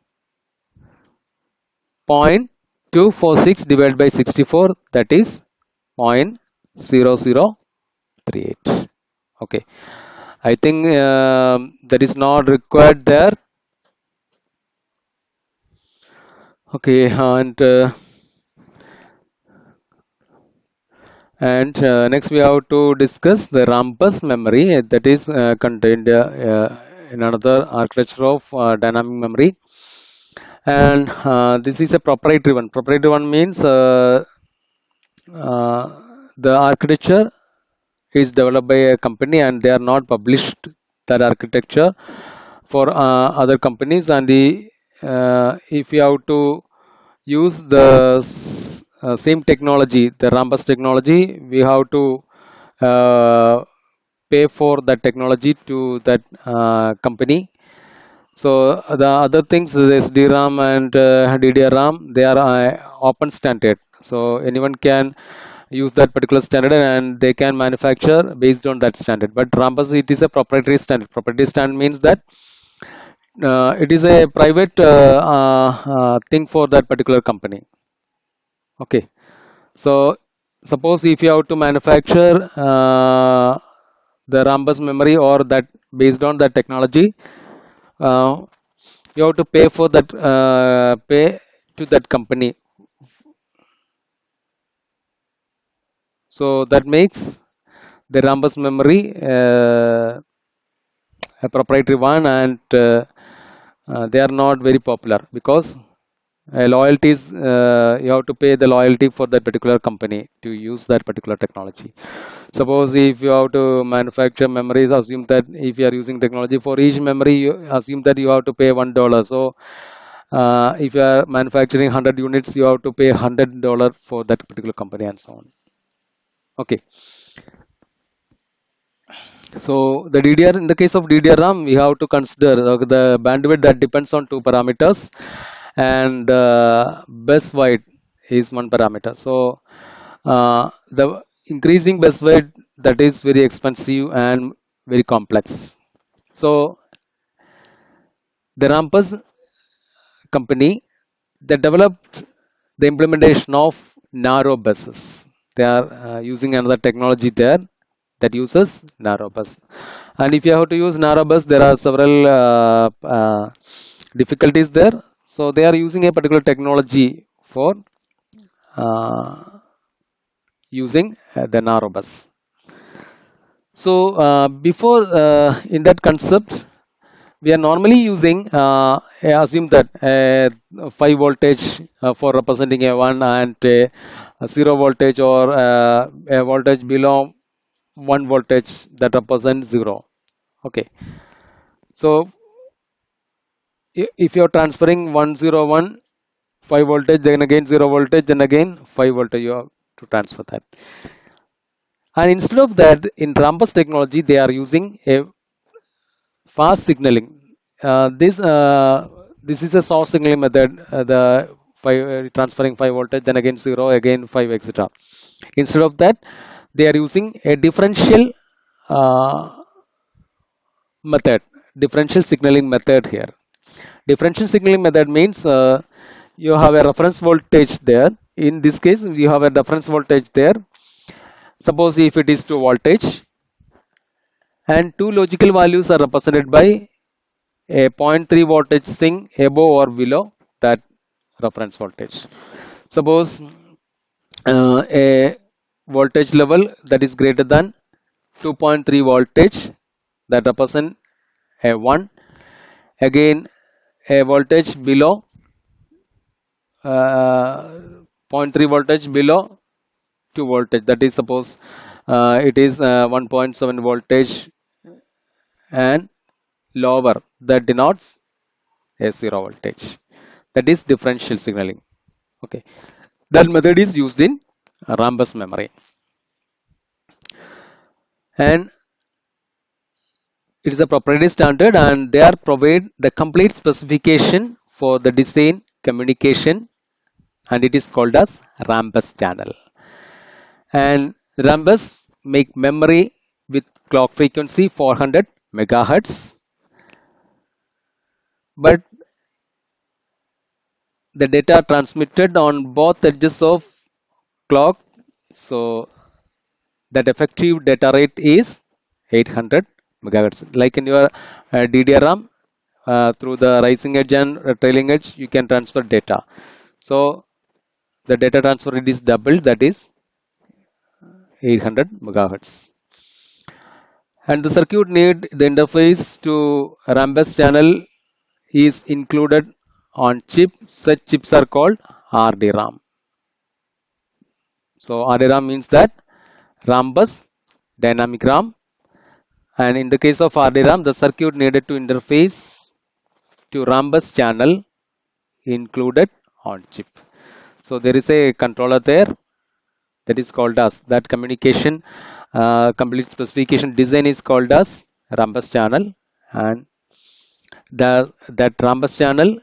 S1: 0.246 divided by 64, that is 0.0038. Okay, I think that is not required there. Okay, and next we have to discuss the Rampus memory, that is contained in another architecture of dynamic memory. And this is a proprietary one. Proprietary one means uh, the architecture is developed by a company and they are not published that architecture for other companies. And if you have to use the same technology, the Rambus technology, we have to uh, pay for that technology to that company. So the other things, this DRAM and DDR-RAM, they are open standard. So anyone can use that particular standard and they can manufacture based on that standard. But Rambus, it is a proprietary standard. Proprietary standard means that it is a private thing for that particular company. Okay. So suppose if you have to manufacture the Rambus memory or that based on that technology, uh, you have to pay for that pay to that company. So that makes the Rambus memory a proprietary one, and they are not very popular because loyalties, you have to pay the loyalty for that particular company to use that particular technology. Suppose if you have to manufacture memories, assume that if you are using technology for each memory, you assume that you have to pay $1. So if you are manufacturing 100 units, you have to pay $100 for that particular company and so on. Okay. So the DDR, in the case of DDR-RAM, we have to consider the bandwidth that depends on two parameters, and bus width is one parameter. So the increasing bus width, that is very expensive and very complex. So the Rampus company, they developed the implementation of narrow buses. They are using another technology there that uses narrow bus. And if you have to use narrow bus, there are several difficulties there. So they are using a particular technology for uh, using the narrow bus. So before in that concept, we are normally using assume that 5 voltage for representing a 1 and a 0 voltage or a voltage below 1 voltage that represents 0. Okay. So if you are transferring 101 5 voltage, then again 0 voltage, then again 5 voltage, you have to transfer that. And instead of that, in Rambus technology, they are using a fast signaling. This is a soft signaling method. The five, transferring 5 voltage, then again 0, again 5, etc. Instead of that, they are using a differential uh, method, differential signaling method here. Differential signaling method means you have a reference voltage there. in this case we have a reference voltage there. Suppose if it is 2 voltage and two logical values are represented by a zero point 0.3 voltage swing above or below that reference voltage. Suppose a voltage level that is greater than 2.3 voltage that represent a 1. Again, a voltage below 0.3 voltage below 2 voltage, that is suppose it is 1.7 voltage and lower, that denotes a 0 voltage. That is differential signaling. Okay, that method is used in Rambus memory, and it is a proprietary standard, and they are provide the complete specification for the design communication, and it is called as Rambus channel. And Rambus make memory with clock frequency 400 megahertz, but the data transmitted on both edges of clock, so that effective data rate is 800 megahertz. Like in your DDRAM, through the rising edge and trailing edge, you can transfer data. So the data transfer rate is doubled, that is 800 megahertz. And the circuit need the interface to Rambus channel is included on chip. Such chips are called RDRAM. So RDRAM means that Rambus dynamic RAM, and in the case of RDRAM, the circuit needed to interface to Rambus channel included on chip. So there is a controller there that is called as that communication complete specification design is called as Rambus channel, and that Rambus channel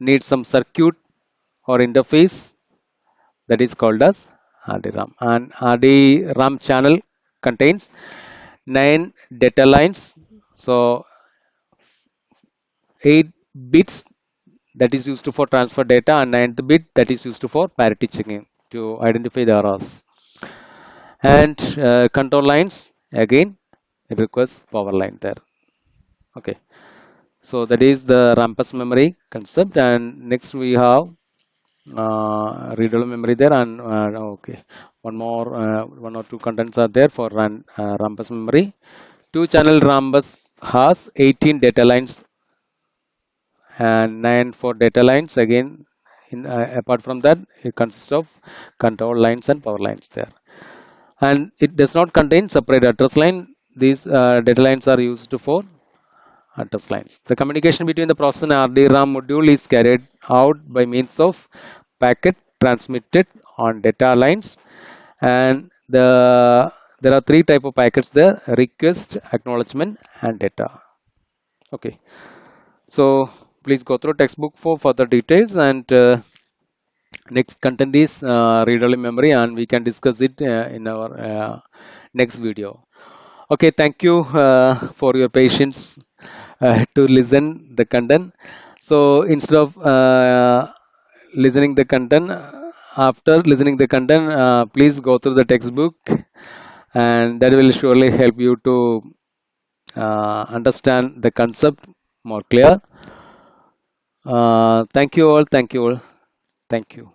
S1: needs some circuit or interface that is called as RDRAM, and RDRAM channel contains 9 data lines, so 8 bits that is used for transfer data, and 9th bit that is used for parity checking to identify the errors. And control lines, again it requires power line there. Okay, so that is the Rambus memory concept, and next we have readable memory there, and okay, one or two contents are there for Rambus memory. Two channel Rambus has 18 data lines and 9 for data lines. Again, apart from that, it consists of control lines and power lines there, and it does not contain separate address line. These data lines are used for address lines. The communication between the processor and RDRAM module is carried out by means of packet transmitted on data lines, and there are three type of packets there: request, acknowledgement, and data. Okay, so please go through textbook for further details, and next content is read-only memory, and we can discuss it in our next video. Okay, thank you for your patience to listen the content. So instead of listening the content, after listening the content, please go through the textbook, and that will surely help you to understand the concept more clear. Thank you all. Thank you all. Thank you.